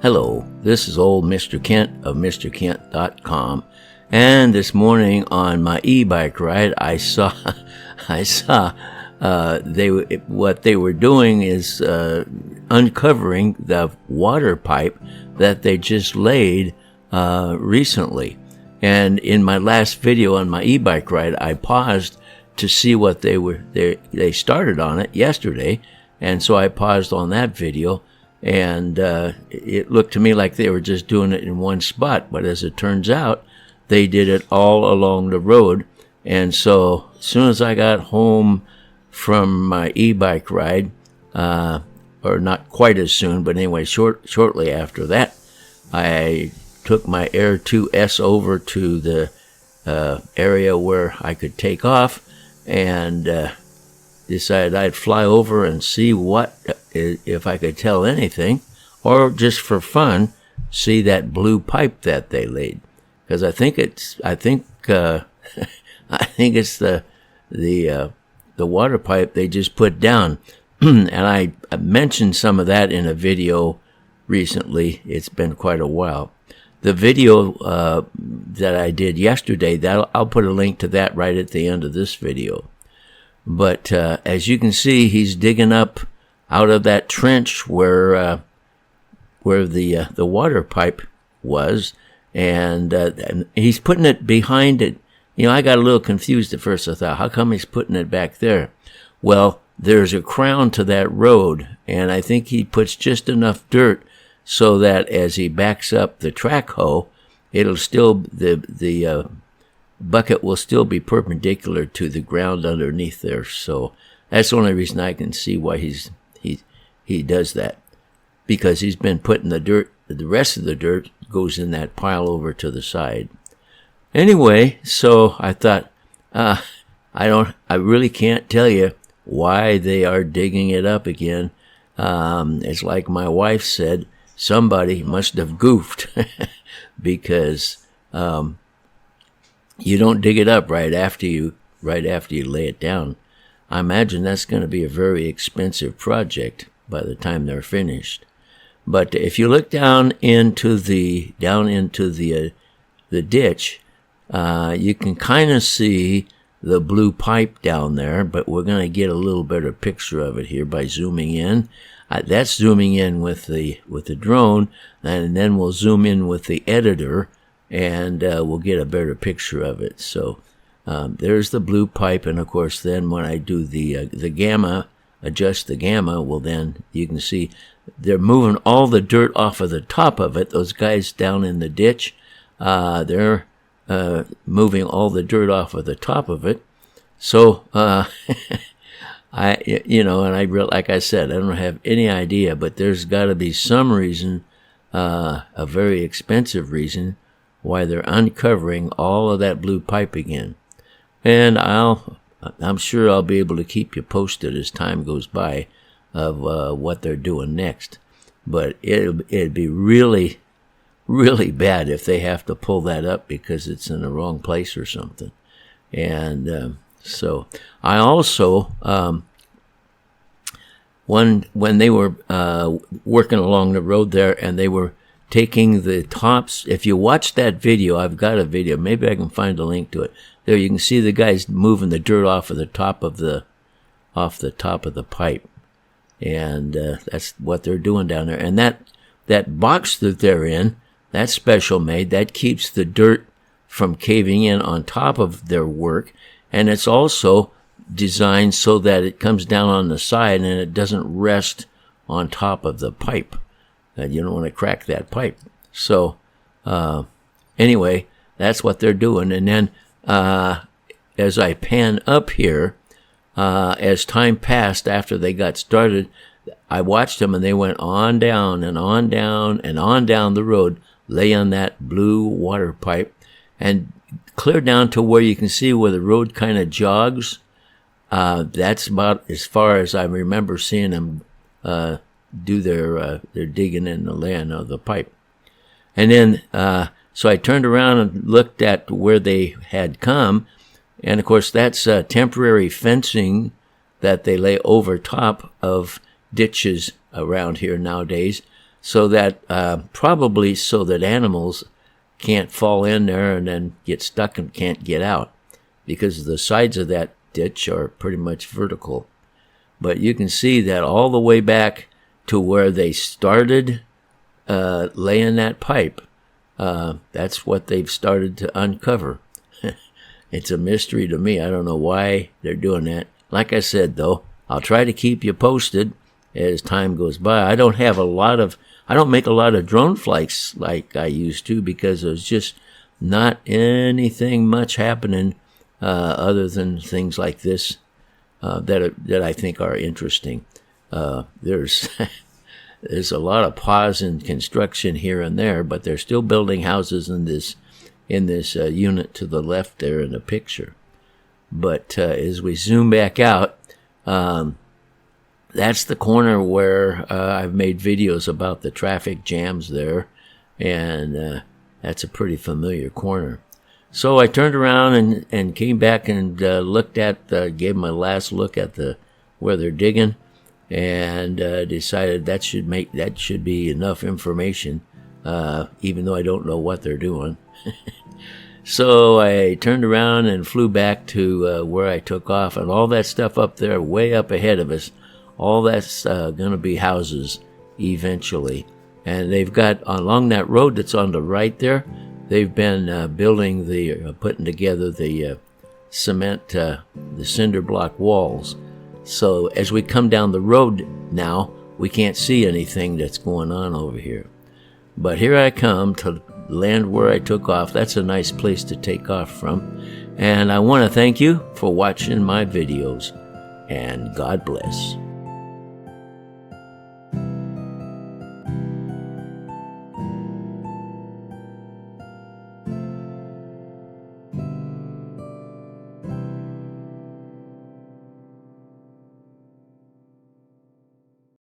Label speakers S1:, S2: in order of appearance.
S1: Hello, this is old Mr. Kent of MrKent.com, and this morning on my e-bike ride, I saw what they were doing is uncovering the water pipe that they just laid recently. And in my last video on my e-bike ride, I paused to see what they started on it yesterday, and so I paused on that video. And it looked to me like they were just doing it in one spot, but as it turns out, they did it all along the road. And so as soon as I got home from my e-bike ride, or not quite as soon, but anyway, shortly after that, I took my Air 2S over to the area where I could take off, and decided I'd fly over and see if I could tell anything, or just for fun, see that blue pipe that they laid. Because I think it's the water pipe they just put down. And I mentioned some of that in a video recently. It's been quite a while. The video that I did yesterday, I'll put a link to that right at the end of this video. But as you can see, he's digging up out of that trench where the water pipe was, and he's putting it behind it. You know, I got a little confused at first. I thought, how come he's putting it back there? Well, there's a crown to that road, and I think he puts just enough dirt so that as he backs up the track hoe, it'll still the bucket will still be perpendicular to the ground underneath there. So that's the only reason I can see why he does that, because he's been putting the rest of the dirt goes in that pile over to the side. Anyway, so I thought, I really can't tell you why they are digging it up again. It's like my wife said, somebody must have goofed because, you don't dig it up right after you lay it down. I imagine that's going to be a very expensive project by the time they're finished. But if you look down into the ditch, you can kind of see the blue pipe down there. But we're going to get a little better picture of it here by zooming in. That's zooming in with the drone, and then we'll zoom in with the editor, and we'll get a better picture of it. So there's the blue pipe, and of course then when I do the gamma, adjust the gamma, well then you can see they're moving all the dirt off of the top of it. Those guys down in the ditch, they're moving all the dirt off of the top of it. So like I said, I don't have any idea, but there's got to be some reason, a very expensive reason, why they're uncovering all of that blue pipe again. And I'm sure I'll be able to keep you posted as time goes by of what they're doing next. But it'd be really, really bad if they have to pull that up because it's in the wrong place or something. And so I also, when they were working along the road there and they were taking the tops, if you watch that video, I've got a video, maybe I can find a link to it. There you can see the guys moving the dirt off the top of the pipe. And that's what they're doing down there. And that box that they're in, that's special made. That keeps the dirt from caving in on top of their work. And it's also designed so that it comes down on the side and it doesn't rest on top of the pipe. You don't want to crack that pipe. So anyway, that's what they're doing. And then as I pan up here, as time passed after they got started, I watched them and they went on down and on down and on down the road, laying that blue water pipe, and clear down to where you can see where the road kind of jogs. That's about as far as I remember seeing them do their digging in the land of the pipe. And then so I turned around and looked at where they had come, and of course that's temporary fencing that they lay over top of ditches around here nowadays. so that probably so that animals can't fall in there and then get stuck and can't get out, because the sides of that ditch are pretty much vertical. But you can see that all the way back to where they started laying that pipe, that's what they've started to uncover. It's a mystery to me. I don't know why they're doing that. Like I said, though, I'll try to keep you posted as time goes by. I don't make a lot of drone flights like I used to, because there's just not anything much happening other than things like this that I think are interesting. There's there's a lot of pause in construction here and there, but they're still building houses in this unit to the left there in the picture. But as we zoom back out, that's the corner where I've made videos about the traffic jams there, and that's a pretty familiar corner. So I turned around and came back and looked at, gave them a last look at where they're digging, and decided that should be enough information, even though I don't know what they're doing. So I turned around and flew back to where I took off, and all that stuff up there, way up ahead of us, all that's going to be houses eventually. And they've got, along that road that's on the right there, they've been putting together the cement, the cinder block walls. So as we come down the road now, we can't see anything that's going on over here. But here I come to land where I took off. That's a nice place to take off from. And I want to thank you for watching my videos. And God bless.